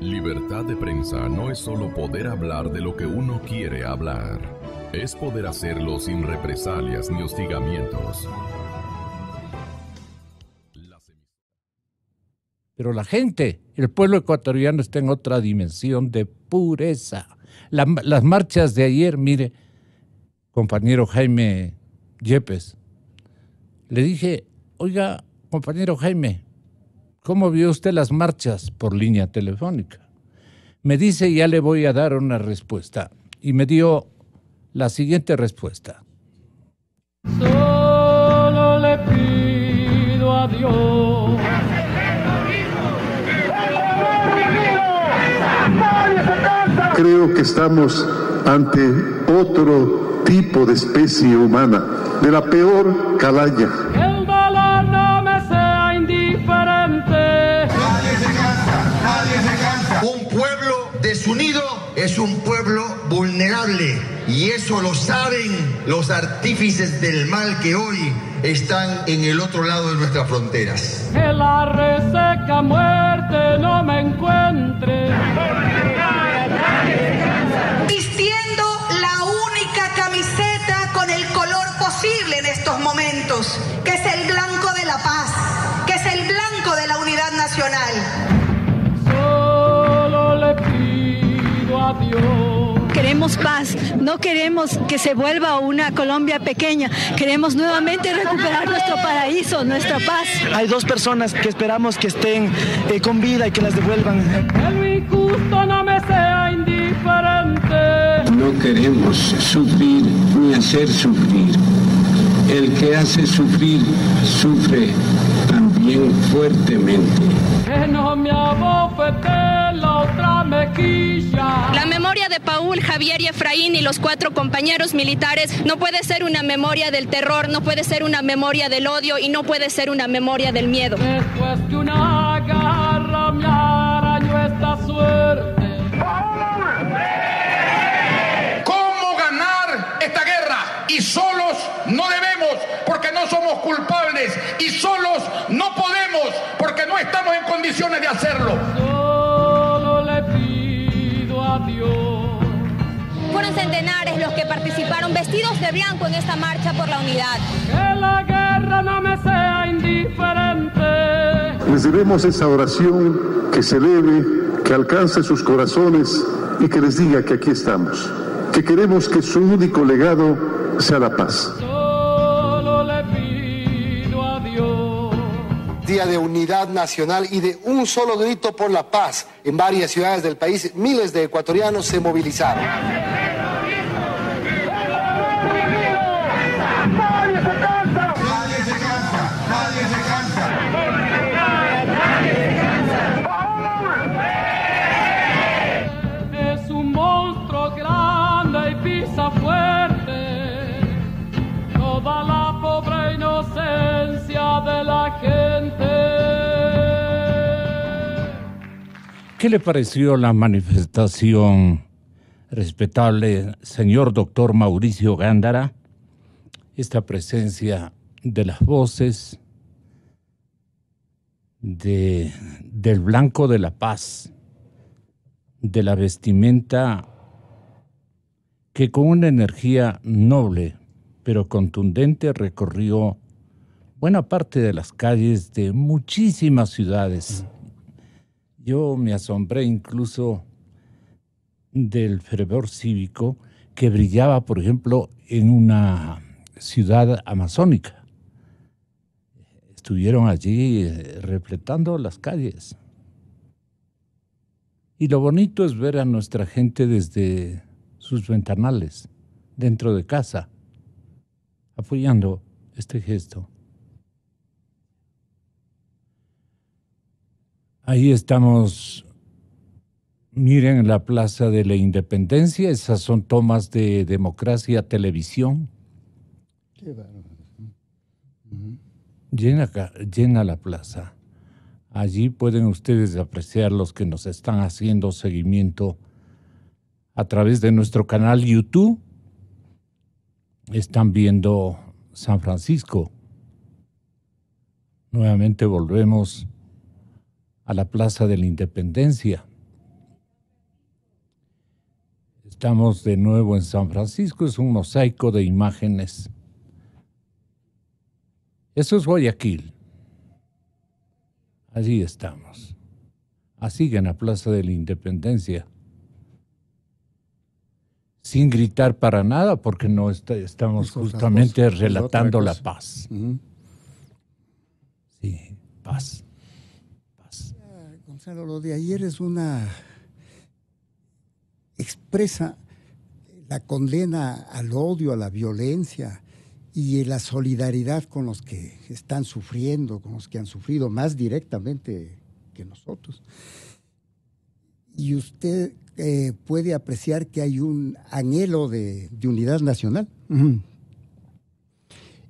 Libertad de prensa no es solo poder hablar de lo que uno quiere hablar. Es poder hacerlo sin represalias ni hostigamientos. Pero la gente, el pueblo ecuatoriano está en otra dimensión de pureza. Las marchas de ayer, mire, compañero Jaime Yepes, le dije, oiga, compañero Jaime, ¿cómo vio usted las marchas por línea telefónica? Me dice, ya le voy a dar una respuesta. Y me dio la siguiente respuesta. Solo le pido a Dios. Creo que estamos ante otro tipo de especie humana, de la peor calaña. El dolor no me sea indiferente. Nadie se cansa. Un pueblo desunido es un pueblo vulnerable. Y eso lo saben los artífices del mal que hoy están en el otro lado de nuestras fronteras. Que la reseca muerte no me encuentre. Vistiendo la única camiseta con el color posible en estos momentos, que es el blanco de la paz, que es el blanco de la unidad nacional. Solo le pido a Dios. Queremos paz, no queremos que se vuelva una Colombia pequeña, queremos nuevamente recuperar nuestro paraíso, nuestra paz. Hay 2 personas que esperamos que estén con vida y que las devuelvan. El injusto no me sea indiferente. No queremos sufrir ni hacer sufrir. El que hace sufrir, sufre también fuertemente. Que no me abofete la otra mejilla. La memoria de Paul, Javier y Efraín y los 4 compañeros militares no puede ser una memoria del terror, no puede ser una memoria del odio y no puede ser una memoria del miedo. Después que una garra me arañó esta suerte. ¿Cómo ganar esta guerra? Y solos no debemos porque no somos culpables y solos no podemos porque no estamos en condiciones de hacerlo. Solo le pido a Dios. Fueron centenares los que participaron vestidos de blanco en esta marcha por la unidad. Que la guerra no me sea indiferente. Les debemos esa oración que se eleve, que alcance sus corazones y que les diga que aquí estamos, que queremos que su único legado sea la paz. Solo le pido a Dios. Día de unidad nacional y de un solo grito por la paz. En varias ciudades del país, miles de ecuatorianos se movilizaron. Es un monstruo grande y pisa fuerte toda la pobre inocencia de la gente. ¿Qué le pareció la manifestación, respetable señor doctor Mauricio Gándara? Esta presencia de las voces del blanco de la paz, de la vestimenta que con una energía noble pero contundente recorrió buena parte de las calles de muchísimas ciudades. Yo me asombré incluso del fervor cívico que brillaba, por ejemplo, en una ciudad amazónica. Estuvieron allí repletando las calles. Y lo bonito es ver a nuestra gente desde sus ventanales, dentro de casa, apoyando este gesto. Ahí estamos, miren, en la Plaza de la Independencia, esas son tomas de Democracia Televisión. Qué bárbaro. Llena la plaza. Allí pueden ustedes apreciar los que nos están haciendo seguimiento a través de nuestro canal YouTube. Están viendo San Francisco. Nuevamente volvemos a la Plaza de la Independencia. Estamos de nuevo en San Francisco, es un mosaico de imágenes. Eso es Guayaquil. Allí estamos. Así que en la Plaza de la Independencia. Sin gritar para nada, porque no estamos justamente relatando la paz. Sí, paz. Gonzalo, lo de ayer es expresa la condena al odio, a la violencia y la solidaridad con los que están sufriendo, con los que han sufrido más directamente que nosotros. Y usted puede apreciar que hay un anhelo de unidad nacional.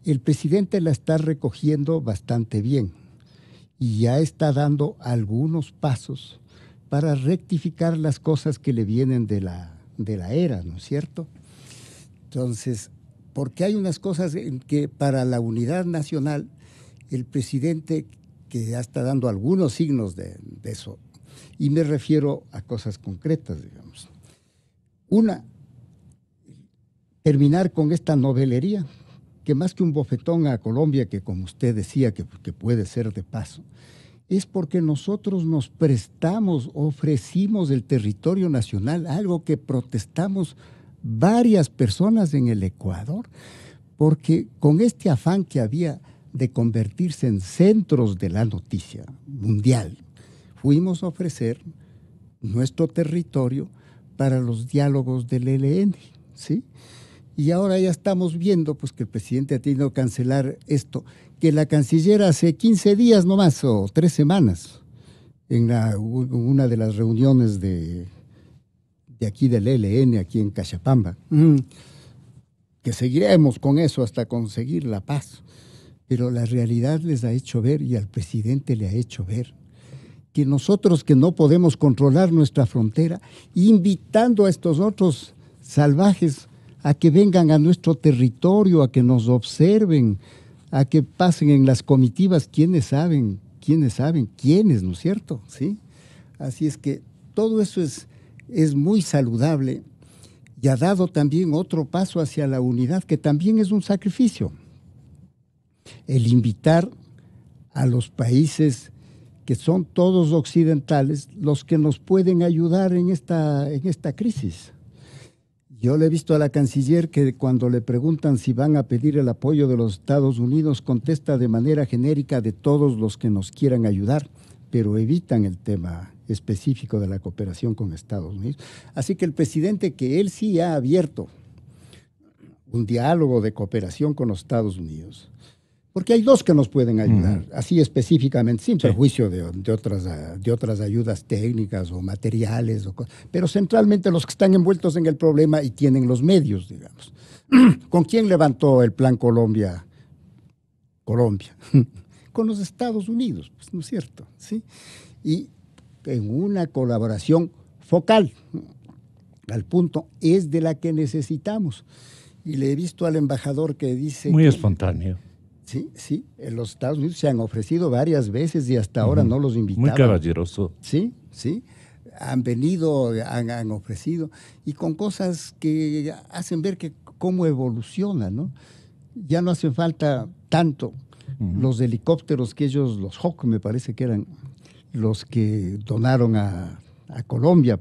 El presidente la está recogiendo bastante bien y ya está dando algunos pasos para rectificar las cosas que le vienen de la era, ¿no es cierto? Entonces, porque hay unas cosas en que para la unidad nacional el presidente que ya está dando algunos signos de eso, y me refiero a cosas concretas, digamos. Una, terminar con esta novelería, que más que un bofetón a Colombia, que como usted decía, que puede ser de paso, es porque nosotros nos prestamos, ofrecimos el territorio nacional, algo que protestamos varias personas en el Ecuador, porque con este afán que había de convertirse en centros de la noticia mundial, fuimos a ofrecer nuestro territorio para los diálogos del ELN, ¿sí? Y ahora ya estamos viendo pues, que el presidente ha tenido que cancelar esto, que la canciller hace 15 días nomás, o 3 semanas, en una de las reuniones de aquí del ELN, aquí en Cachapamba, que seguiremos con eso hasta conseguir la paz. Pero la realidad les ha hecho ver, y al presidente le ha hecho ver, que nosotros que no podemos controlar nuestra frontera, invitando a estos otros salvajes a que vengan a nuestro territorio, a que nos observen, a que pasen en las comitivas, quiénes saben, quiénes, ¿no es cierto? ¿Sí? Así es que todo eso es muy saludable y ha dado también otro paso hacia la unidad, que también es un sacrificio. El invitar a los países que son todos occidentales los que nos pueden ayudar en esta crisis. Yo le he visto a la canciller que cuando le preguntan si van a pedir el apoyo de los Estados Unidos, contesta de manera genérica de todos los que nos quieran ayudar, pero evitan el tema específico de la cooperación con Estados Unidos. Así que el presidente, que él sí ha abierto un diálogo de cooperación con los Estados Unidos, porque hay dos que nos pueden ayudar, así específicamente, sin perjuicio de otras ayudas técnicas o materiales, pero centralmente los que están envueltos en el problema y tienen los medios, digamos. ¿Con quién levantó el Plan Colombia? Colombia. Con los Estados Unidos, pues, ¿no es cierto? ¿Sí? Y en una colaboración focal, al punto, es de la que necesitamos. Y le he visto al embajador que dice... Muy espontáneo. Sí, en los Estados Unidos se han ofrecido varias veces y hasta ahora no los invitaban. Muy caballeroso. Sí, han venido, han ofrecido, y con cosas que hacen ver que cómo evoluciona, ¿no? Ya no hace falta tanto los helicópteros que ellos, los Hawk me parece que eran los que donaron a Colombia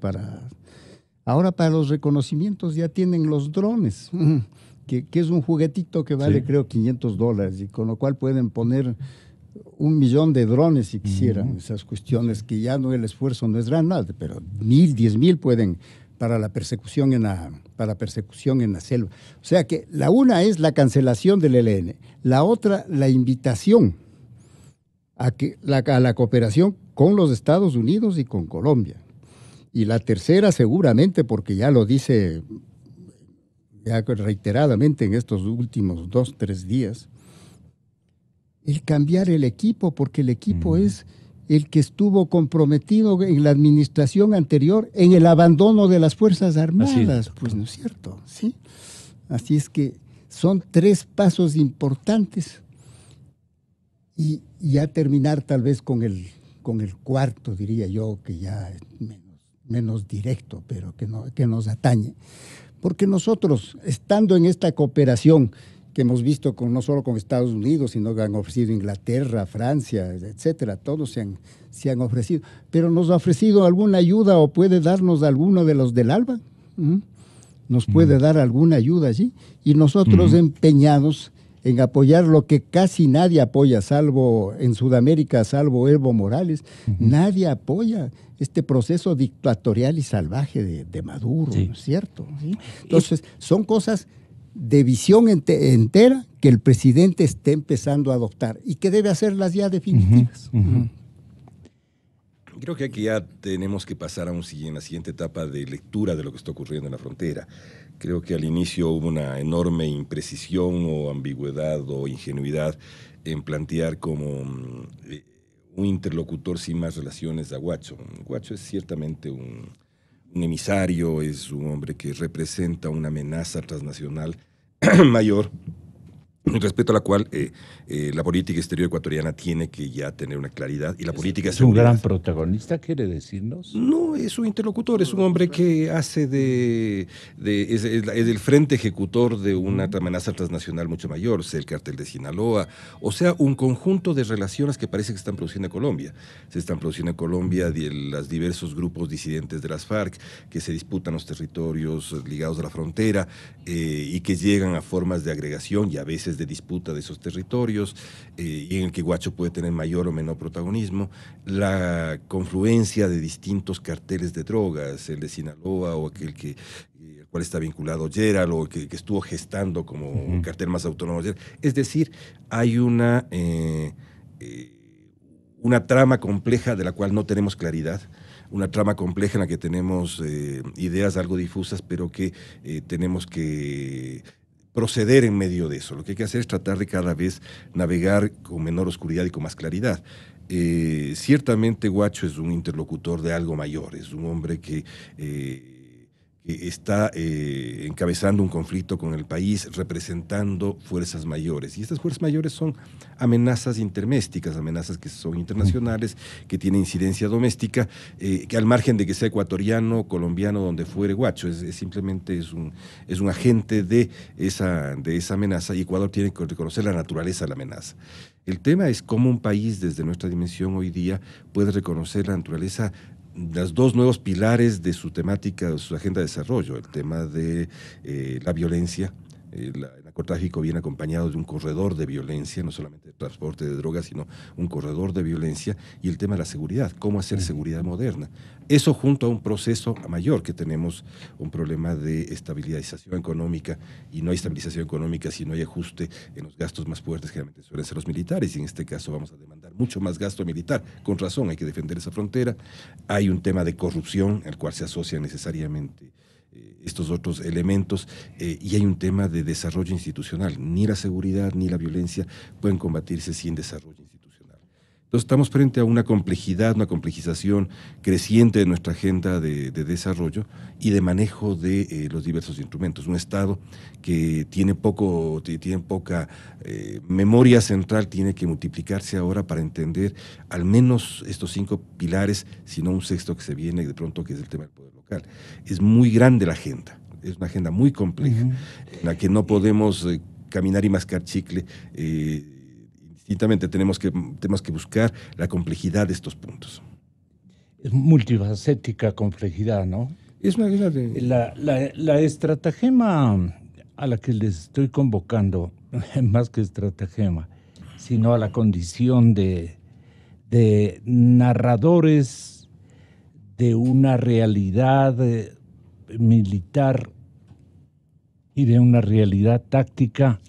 ahora para los reconocimientos ya tienen los drones. Que es un juguetito que vale, creo, $500, y con lo cual pueden poner 1 millón de drones si quisieran. Esas cuestiones que ya no, el esfuerzo no es grande, pero 1,000, 10,000 pueden para la persecución en la selva. O sea que la una es la cancelación del ELN, la otra la invitación a la cooperación con los Estados Unidos y con Colombia. Y la tercera seguramente, porque ya lo dice... ya reiteradamente en estos últimos 2, 3 días, el cambiar el equipo, porque el equipo es el que estuvo comprometido en la administración anterior en el abandono de las Fuerzas Armadas, pues no es cierto, ¿sí? Así es que son 3 pasos importantes, y ya terminar tal vez con el cuarto, diría yo, que ya es menos menos directo, pero que nos atañe. Porque nosotros, estando en esta cooperación que hemos visto no solo con Estados Unidos, sino que han ofrecido Inglaterra, Francia, etcétera, todos se han ofrecido, pero ¿nos ha ofrecido alguna ayuda o puede darnos alguno de los del ALBA? ¿Nos puede dar alguna ayuda allí? Y nosotros empeñados en apoyar lo que casi nadie apoya, salvo en Sudamérica, salvo Evo Morales, nadie apoya este proceso dictatorial y salvaje de Maduro, ¿no es cierto? ¿Sí? Entonces, son cosas de visión entera que el presidente esté empezando a adoptar y que debe hacerlas ya definitivas. Creo que aquí ya tenemos que pasar a la siguiente etapa de lectura de lo que está ocurriendo en la frontera. Creo que al inicio hubo una enorme imprecisión o ambigüedad o ingenuidad en plantear como un interlocutor sin más relaciones a Guacho. Guacho es ciertamente un emisario, es un hombre que representa una amenaza transnacional mayor, respecto a la cual la política exterior ecuatoriana tiene que ya tener una claridad y la política ¿Es un gran protagonista, quiere decirnos? No, es un interlocutor, es un hombre que hace es el frente ejecutor de una amenaza transnacional mucho mayor, sea el cártel de Sinaloa, o sea, un conjunto de relaciones que parece que están produciendo en Colombia. Se están produciendo en Colombia los diversos grupos disidentes de las FARC que se disputan los territorios ligados a la frontera y que llegan a formas de agregación y a veces de disputa de esos territorios y en el que Guacho puede tener mayor o menor protagonismo, la confluencia de distintos carteles de drogas, el de Sinaloa o aquel al cual está vinculado Gerald o que estuvo gestando como un cartel más autónomo. Es decir, hay una trama compleja de la cual no tenemos claridad, una trama compleja en la que tenemos ideas algo difusas, pero que tenemos que proceder en medio de eso. Lo que hay que hacer es tratar de cada vez navegar con menor oscuridad y con más claridad. Ciertamente Guacho es un interlocutor de algo mayor, es un hombre que está encabezando un conflicto con el país, representando fuerzas mayores. Y estas fuerzas mayores son amenazas intermésticas, amenazas que son internacionales, que tienen incidencia doméstica, que al margen de que sea ecuatoriano, colombiano, donde fuere Guacho, simplemente es un agente de esa amenaza y Ecuador tiene que reconocer la naturaleza de la amenaza. El tema es cómo un país desde nuestra dimensión hoy día puede reconocer la naturaleza, los dos nuevos pilares de su temática, de su agenda de desarrollo, el tema de la violencia. El narcotráfico viene acompañado de un corredor de violencia, no solamente de transporte de drogas, sino un corredor de violencia, y el tema de la seguridad, cómo hacer seguridad moderna. Eso junto a un proceso mayor, que tenemos un problema de estabilización económica, y no hay estabilización económica si no hay ajuste en los gastos más fuertes, que generalmente suelen ser los militares, y en este caso vamos a demandar mucho más gasto militar. Con razón, hay que defender esa frontera. Hay un tema de corrupción, al cual se asocian necesariamente estos otros elementos, y hay un tema de desarrollo institucional. Ni la seguridad ni la violencia pueden combatirse sin desarrollo institucional. Entonces estamos frente a una complejidad, una complejización creciente de nuestra agenda de desarrollo y de manejo de los diversos instrumentos. Un Estado que tiene poca memoria central tiene que multiplicarse ahora para entender al menos estos 5 pilares, sino un sexto que se viene de pronto, que es el tema del poder local. Es muy grande la agenda, es una agenda muy compleja, en la que no podemos caminar y mascar chicle. Distintamente tenemos que buscar la complejidad de estos puntos. Es multifacética complejidad, ¿no? Es una la estratagema a la que les estoy convocando, más que estratagema, sino a la condición de narradores de una realidad militar y de una realidad táctica,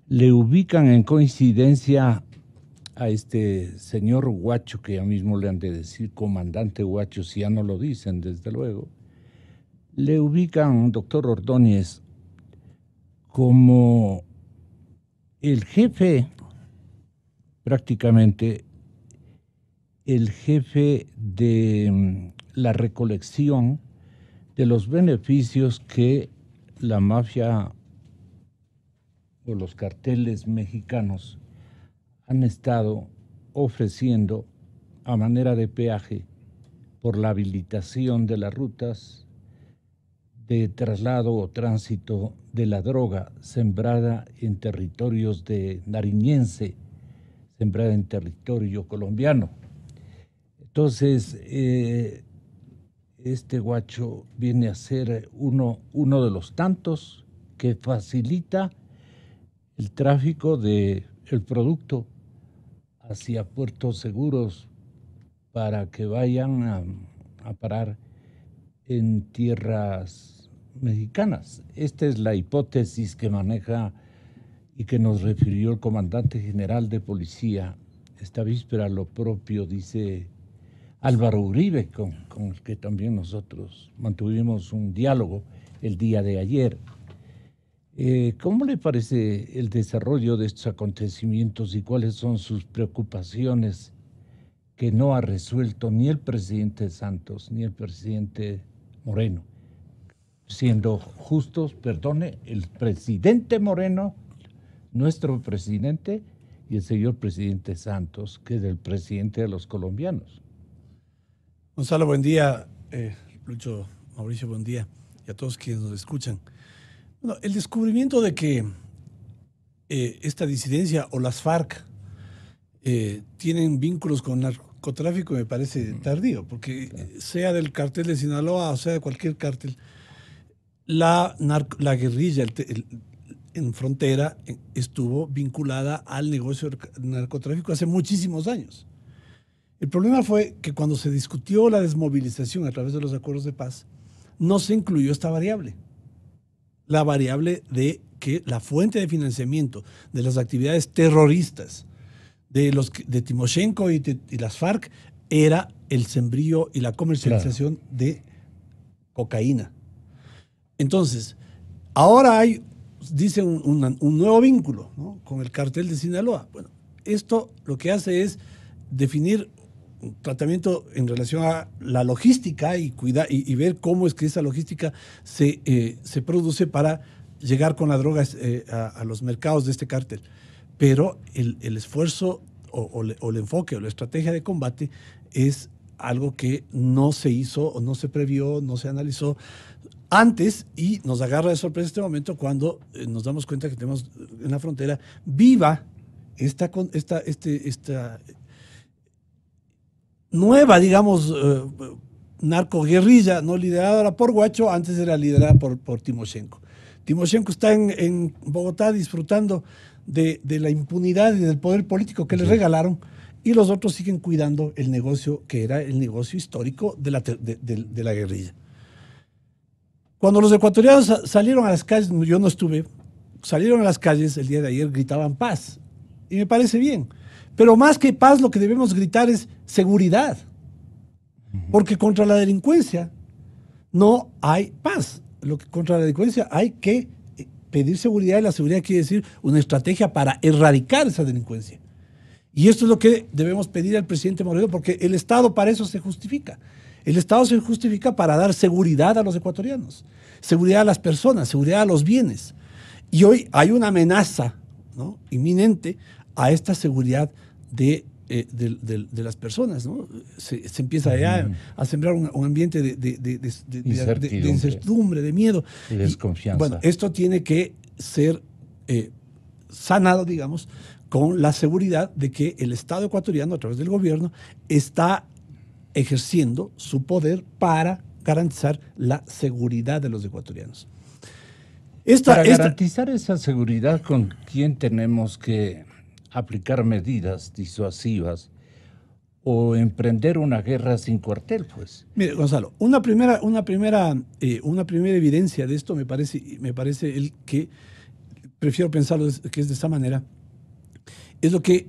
le ubican en coincidencia a este señor Guacho, que ya mismo le han de decir comandante Guacho, si ya no lo dicen, desde luego, le ubican, doctor Ordóñez, como el jefe, prácticamente, el jefe de la recolección de los beneficios que la mafia o los carteles mexicanos han estado ofreciendo a manera de peaje por la habilitación de las rutas de traslado o tránsito de la droga sembrada en territorios de Nariñense, sembrada en territorio colombiano. Entonces, este guacho viene a ser uno de los tantos que facilita el tráfico del producto hacia puertos seguros para que vayan a parar en tierras mexicanas. Esta es la hipótesis que maneja y que nos refirió el comandante general de policía esta víspera. Lo propio dice Álvaro Uribe, con el que también nosotros mantuvimos un diálogo el día de ayer. ¿Cómo le parece el desarrollo de estos acontecimientos y cuáles son sus preocupaciones que no ha resuelto ni el presidente Santos ni el presidente Moreno? Siendo justos, perdone, el presidente Moreno, nuestro presidente, y el señor presidente Santos, que es el presidente de los colombianos. Gonzalo, buen día. Lucho, Mauricio, buen día. Y a todos quienes nos escuchan. Bueno, el descubrimiento de que esta disidencia o las FARC tienen vínculos con narcotráfico me parece tardío, porque sea del cartel de Sinaloa o sea de cualquier cartel, la guerrilla en frontera estuvo vinculada al negocio del narcotráfico hace muchísimos años. El problema fue que cuando se discutió la desmovilización a través de los acuerdos de paz, no se incluyó esta variable. La variable de que la fuente de financiamiento de las actividades terroristas de Timoshenko y las FARC era el sembrío y la comercialización de cocaína. Entonces, ahora hay, dice, un nuevo vínculo, ¿no?, con el cartel de Sinaloa. Bueno, esto lo que hace es definir un tratamiento en relación a la logística y ver cómo es que esa logística se produce para llegar con la droga a los mercados de este cártel. Pero el esfuerzo o el enfoque o la estrategia de combate es algo que no se hizo o no se previó, no se analizó antes, y nos agarra de sorpresa este momento cuando nos damos cuenta que tenemos en la frontera viva esta nueva, digamos, narcoguerrilla, no liderada por Guacho, antes era liderada por Timoshenko. Timoshenko está en Bogotá disfrutando de la impunidad y del poder político que le regalaron, y los otros siguen cuidando el negocio que era el negocio histórico de la guerrilla. Cuando los ecuatorianos salieron a las calles, yo no estuve, salieron a las calles el día de ayer, gritaban paz, y me parece bien. Pero más que paz, lo que debemos gritar es seguridad. Porque contra la delincuencia no hay paz. Contra la delincuencia hay que pedir seguridad, y la seguridad quiere decir una estrategia para erradicar esa delincuencia. Y esto es lo que debemos pedir al presidente Moreno, porque el Estado para eso se justifica. El Estado se justifica para dar seguridad a los ecuatorianos, seguridad a las personas, seguridad a los bienes. Y hoy hay una amenaza, ¿no?, inminente a esta seguridad de las personas, ¿no? Se empieza ya a sembrar un ambiente de incertidumbre, de miedo. Y desconfianza. Bueno, esto tiene que ser sanado, digamos, con la seguridad de que el Estado ecuatoriano, a través del gobierno, está ejerciendo su poder para garantizar la seguridad de los ecuatorianos. Para garantizar esa seguridad, ¿con quién tenemos que aplicar medidas disuasivas o emprender una guerra sin cuartel, pues? Mire, Gonzalo, una primera evidencia de esto me parece el que prefiero pensarlo que es de esta manera. Es lo que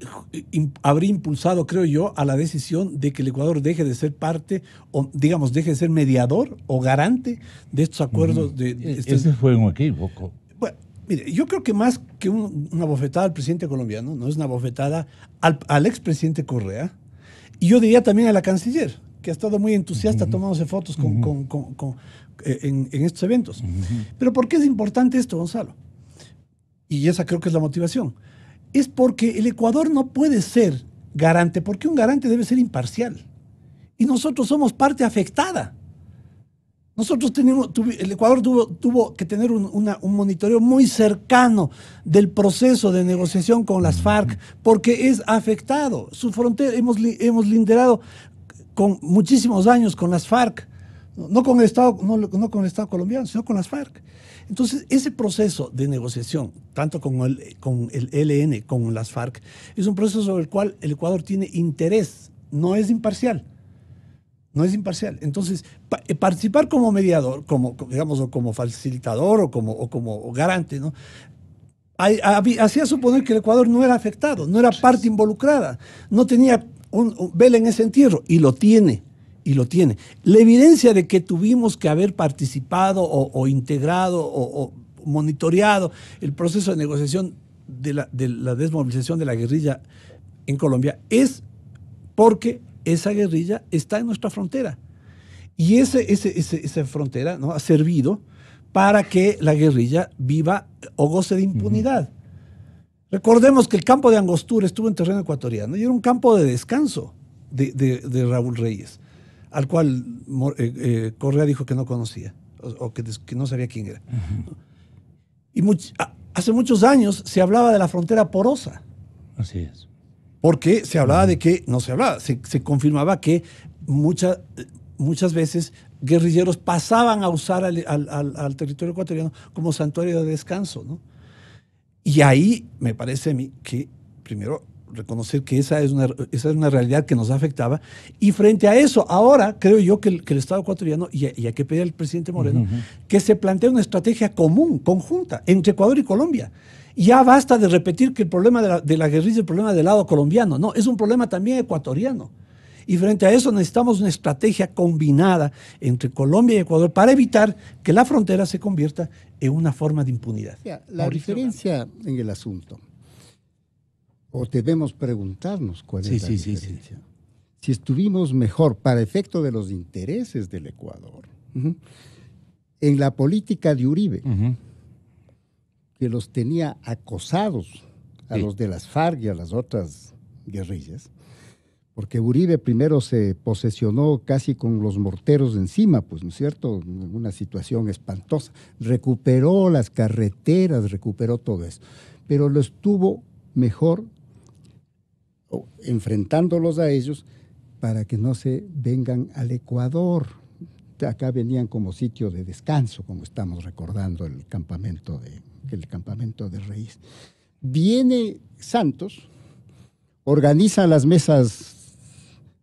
habría impulsado, creo yo, a la decisión de que el Ecuador deje de ser parte, o digamos, deje de ser mediador o garante de estos acuerdos. Ese fue un equívoco. Bueno, mire, yo creo que más que una bofetada al presidente colombiano, no es una bofetada al expresidente Correa, y yo diría también a la canciller, que ha estado muy entusiasta tomándose fotos en estos eventos. Pero ¿por qué es importante esto, Gonzalo? Y esa creo que es la motivación. Es porque el Ecuador no puede ser garante, porque un garante debe ser imparcial. y nosotros somos parte afectada. Nosotros el Ecuador tuvo que tener un monitoreo muy cercano del proceso de negociación con las FARC, porque es afectado. Su frontera, hemos liderado con muchísimos años con las FARC, no con el Estado colombiano, sino con las FARC. Entonces, ese proceso de negociación, tanto con el ELN, con las FARC, es un proceso sobre el cual el Ecuador tiene interés, no es imparcial. No es imparcial. Entonces, participar como mediador, digamos, o como facilitador o como garante, ¿no? Hacía suponer que el Ecuador no era afectado, no era parte involucrada, no tenía un vela en ese entierro, y lo tiene. La evidencia de que tuvimos que haber participado o integrado o monitoreado el proceso de negociación de la desmovilización de la guerrilla en Colombia es porque esa guerrilla está en nuestra frontera. Y esa frontera, ¿no?, ha servido para que la guerrilla viva o goce de impunidad. Recordemos que el campo de Angostura estuvo en terreno ecuatoriano y era un campo de descanso de Raúl Reyes, al cual Correa dijo que no conocía o que no sabía quién era. Y hace muchos años se hablaba de la frontera porosa. Así es. Porque se hablaba de que, no se hablaba, se confirmaba que muchas veces guerrilleros pasaban a usar al territorio ecuatoriano como santuario de descanso, ¿no? Y ahí me parece a mí que, primero, reconocer que esa es una realidad que nos afectaba, y frente a eso, ahora creo yo que el Estado ecuatoriano, y hay que pedir al presidente Moreno, que se plantee una estrategia común, conjunta, entre Ecuador y Colombia. Ya basta de repetir que el problema de la guerrilla es el problema del lado colombiano. No, es un problema también ecuatoriano. Y frente a eso necesitamos una estrategia combinada entre Colombia y Ecuador para evitar que la frontera se convierta en una forma de impunidad. La diferencia en el asunto, o debemos preguntarnos cuál es la diferencia. Si estuvimos mejor para efecto de los intereses del Ecuador, en la política de Uribe, que los tenía acosados a los de las FARC y a las otras guerrillas, porque Uribe primero se posesionó casi con los morteros encima, pues, ¿no es cierto?, en una situación espantosa. Recuperó las carreteras, recuperó todo eso, pero lo estuvo mejor enfrentándolos a ellos para que no se vengan al Ecuador. Acá venían como sitio de descanso, como estamos recordando el campamento de Reyes. Viene Santos, organiza las mesas,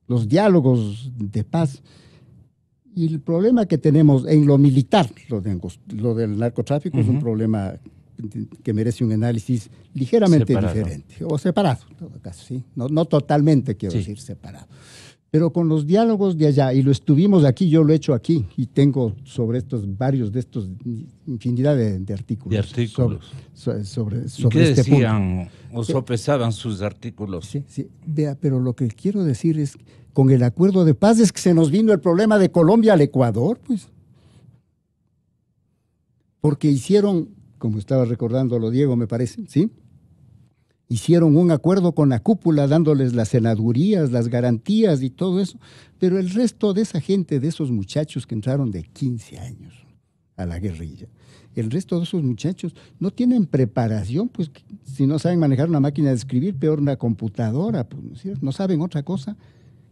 los diálogos de paz, y el problema que tenemos en lo militar, lo del narcotráfico, es un problema que merece un análisis ligeramente diferente, o separado, en todo caso, ¿sí? No totalmente, quiero decir, separado. Pero con los diálogos de allá, y lo estuvimos aquí, yo lo he hecho aquí, y tengo sobre varios de estos, infinidad de artículos. Sobre ¿qué este decían punto. o sopesaban sus artículos? Sí, vea, pero lo que quiero decir es, con el acuerdo de paz es que se nos vino el problema de Colombia al Ecuador, pues. Porque hicieron, como estaba recordándolo Diego, me parece, ¿sí?, hicieron un acuerdo con la cúpula dándoles las senadurías, las garantías y todo eso, pero el resto de esa gente, de esos muchachos que entraron de 15 años a la guerrilla, el resto de esos muchachos no tienen preparación, pues si no saben manejar una máquina de escribir, peor una computadora, pues, no saben otra cosa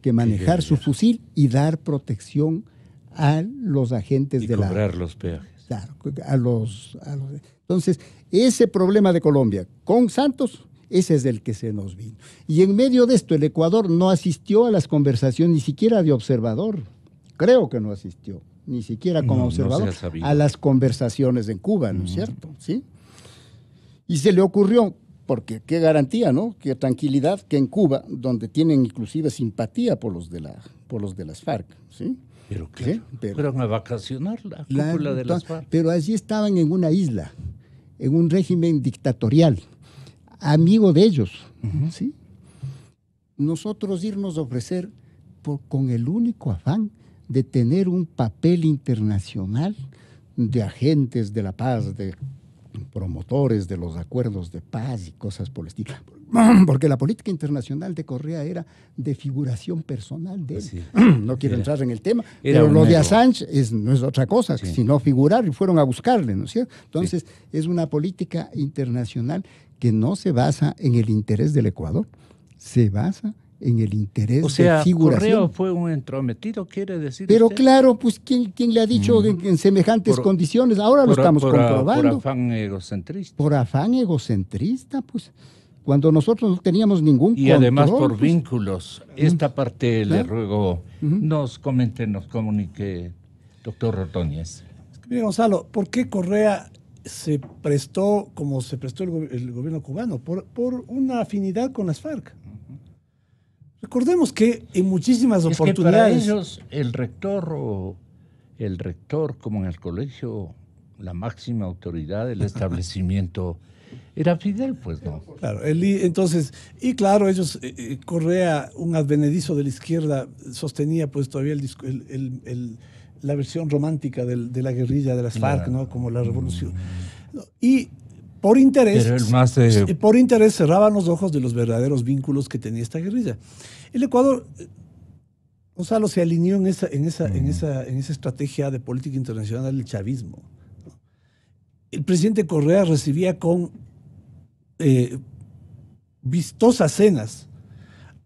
que manejar su fusil y dar protección a los agentes de la... Y cobrar los peajes. Claro, entonces, ese problema de Colombia con Santos, ese es el que se nos vino. Y en medio de esto, el Ecuador no asistió a las conversaciones, ni siquiera de observador. Creo que no asistió, ni siquiera como observador, a las conversaciones en Cuba, ¿no es cierto? ¿Sí? Y se le ocurrió, porque qué garantía, ¿no?, qué tranquilidad, que en Cuba, donde tienen inclusive simpatía por los de las FARC, ¿sí? Pero claro, ¿sí? Fueron a vacacionar la cúpula de las FARC. Pero allí estaban en una isla, en un régimen dictatorial, amigo de ellos, ¿sí? Nosotros irnos a ofrecer con el único afán de tener un papel internacional de agentes de la paz, de promotores de los acuerdos de paz y cosas por el estilo. porque la política internacional de Correa era de figuración personal de él. Sí. No quiero entrar en el tema, pero lo de Assange no es otra cosa, sino figurar, y fueron a buscarle, ¿no es cierto? Entonces, es una política internacional que no se basa en el interés del Ecuador, se basa en el interés de figuración. Correa fue un entrometido, quiere decir. Pero usted, claro, pues ¿quién le ha dicho en semejantes condiciones? Ahora lo estamos comprobando. Por afán egocentrista. Por afán egocentrista, pues, cuando nosotros no teníamos ningún control. Y además por vínculos. Esta parte le ruego, nos comente, nos comunique, doctor Ordóñez. Mire, Gonzalo, ¿por qué Correa se prestó como se prestó el gobierno cubano? Por una afinidad con las FARC. Recordemos que en muchísimas oportunidades... Que para ellos el rector, como en el colegio, la máxima autoridad del establecimiento, era Fidel, pues, ¿no? Claro, entonces, y claro, ellos, Correa, un advenedizo de la izquierda, sostenía pues todavía la versión romántica de la guerrilla de las FARC, ¿no? Como la revolución. Y por interés, por interés cerraban los ojos de los verdaderos vínculos que tenía esta guerrilla. El Ecuador, Gonzalo, se alineó en esa estrategia de política internacional del chavismo. El presidente Correa recibía con vistosas cenas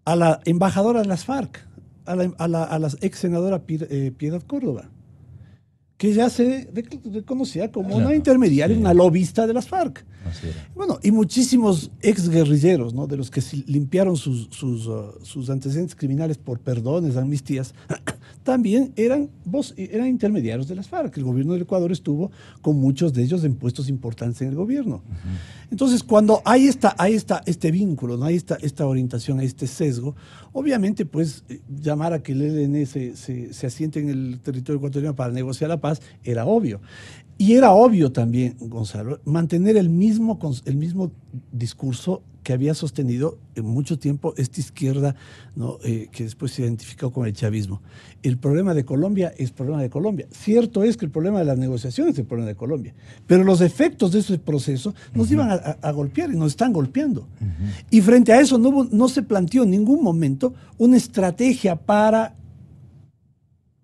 a la embajadora de las FARC, a la ex senadora Piedad Córdoba, que ya se reconocía como una intermediaria, una lobista de las FARC. Bueno, y muchísimos exguerrilleros, ¿no? De los que limpiaron sus antecedentes criminales por perdones, amnistías, también eran intermediarios de las FARC. El gobierno del Ecuador estuvo con muchos de ellos en puestos importantes en el gobierno. Entonces, cuando hay este vínculo, ¿no? Hay esta orientación, hay este sesgo, obviamente, pues, llamar a que el ELN se asiente en el territorio ecuatoriano para negociar la paz era obvio. Y era obvio también, Gonzalo, mantener el mismo discurso que había sostenido en mucho tiempo esta izquierda, ¿no? Que después se identificó con el chavismo. El problema de Colombia es problema de Colombia. Cierto es que el problema de las negociaciones es el problema de Colombia, pero los efectos de ese proceso nos iban a golpear y nos están golpeando. Y frente a eso no se planteó en ningún momento una estrategia para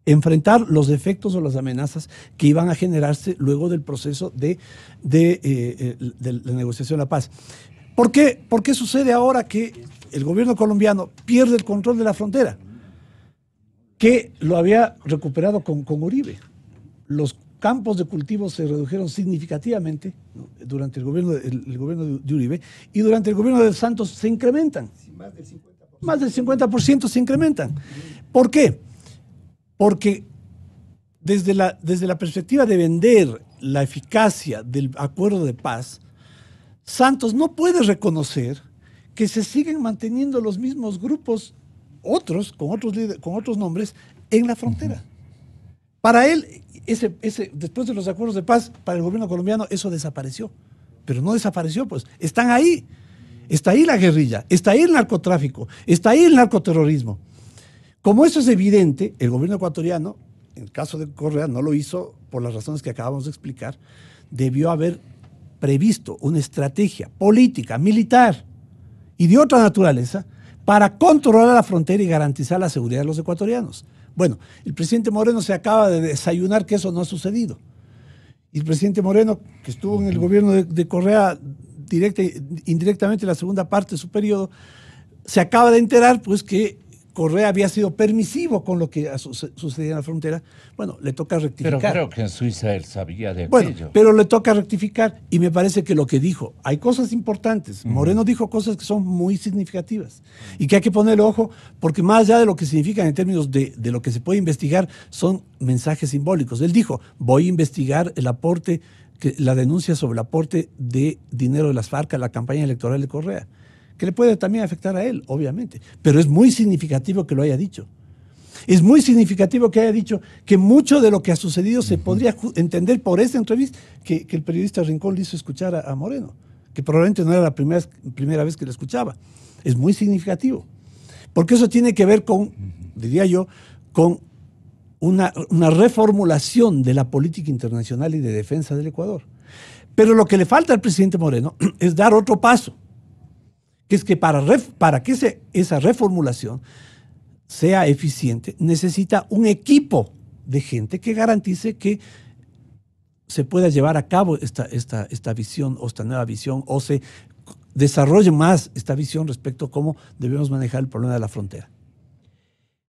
enfrentar los efectos o las amenazas que iban a generarse luego del proceso de la negociación de la paz. ¿Por qué sucede ahora que el gobierno colombiano pierde el control de la frontera? Que lo había recuperado con Uribe. Los campos de cultivo se redujeron significativamente, ¿no? Durante el gobierno de Uribe, y durante el gobierno de Santos se incrementan. Más del 50% se incrementan. ¿Por qué? Porque desde la perspectiva de vender la eficacia del acuerdo de paz, Santos no puede reconocer que se siguen manteniendo los mismos grupos, con otros nombres, en la frontera. Para él, después de los acuerdos de paz, para el gobierno colombiano, eso desapareció. Pero no desapareció, pues. Están ahí. Está ahí la guerrilla, está ahí el narcotráfico, está ahí el narcoterrorismo. Como eso es evidente, el gobierno ecuatoriano, en el caso de Correa, no lo hizo por las razones que acabamos de explicar, debió haber previsto una estrategia política, militar y de otra naturaleza para controlar la frontera y garantizar la seguridad de los ecuatorianos. Bueno, el presidente Moreno se acaba de desayunar que eso no ha sucedido. Y el presidente Moreno, que estuvo en el gobierno de Correa indirectamente en la segunda parte de su periodo, se acaba de enterar pues que Correa había sido permisivo con lo que sucedía en la frontera. Bueno, le toca rectificar. Pero creo que en Suiza él sabía de aquello. Bueno, pero le toca rectificar y me parece que lo que dijo, hay cosas importantes. Moreno dijo cosas que son muy significativas y que hay que ponerle ojo porque más allá de lo que significan en términos de lo que se puede investigar, son mensajes simbólicos. Él dijo, voy a investigar la denuncia sobre el aporte de dinero de las FARC a la campaña electoral de Correa, que le puede también afectar a él, obviamente. Pero es muy significativo que lo haya dicho. Es muy significativo que haya dicho que mucho de lo que ha sucedido se podría entender por esa entrevista que el periodista Rincón le hizo escuchar a Moreno, que probablemente no era la primera vez que lo escuchaba. Es muy significativo. Porque eso tiene que ver con, diría yo, con una reformulación de la política internacional y de defensa del Ecuador. Pero lo que le falta al presidente Moreno es dar otro paso, que es que para que esa reformulación sea eficiente, necesita un equipo de gente que garantice que se pueda llevar a cabo esta visión o esta nueva visión, o se desarrolle más esta visión respecto a cómo debemos manejar el problema de la frontera.